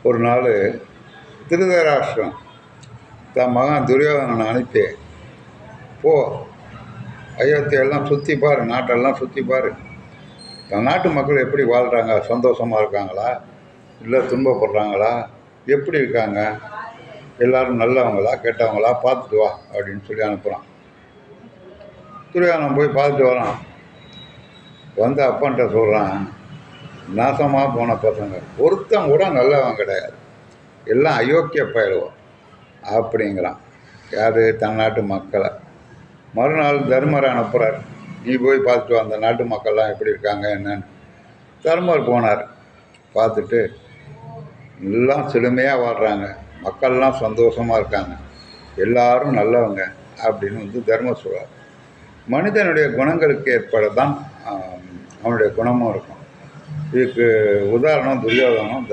ஒரு நாள் திருதராஷ்டிரம் தன் மகன் துரியோதனனை அனுப்பி, போ அயோத்தியெல்லாம் சுற்றி பாரு, நாட்டெல்லாம் சுற்றி பாரு, தன் நாட்டு மக்கள் எப்படி வாழ்கிறாங்க, சந்தோஷமாக இருக்காங்களா இல்லை துன்பப்படுறாங்களா, எப்படி இருக்காங்க, எல்லோரும் நல்லவங்களா கெட்டவங்களா பார்த்துட்டு வா அப்படின்னு சொல்லி அனுப்புகிறான். துரியோதனன் போய் பார்த்துட்டு வரான். வந்து அப்பன்ட்ட சொல்கிறான், நாசமாக போன பசங்க ஒருத்தன் கூட நல்லவன் கிடையாது, எல்லாம் அயோக்கிய பயிலுவோம் அப்படிங்கிறான். யார்? தன் நாட்டு மக்களை. மறுநாள் தர்மரை அனுப்புகிறார், நீ போய் பார்த்துட்டு அந்த நாட்டு மக்கள்லாம் எப்படி இருக்காங்க என்னன்னு. தர்மர் போனார். பார்த்துட்டு எல்லாம் செழுமையாக வாழ்கிறாங்க, மக்கள்லாம் சந்தோஷமாக இருக்காங்க, எல்லாரும் நல்லவங்க அப்படின்னு வந்து தர்மர் சொல்கிறார். மனிதனுடைய குணங்களுக்கு ஏற்பட தான் அவனுடைய குணமும் இருக்கும். இதுக்கு உதாரணம் துரியோதனம்.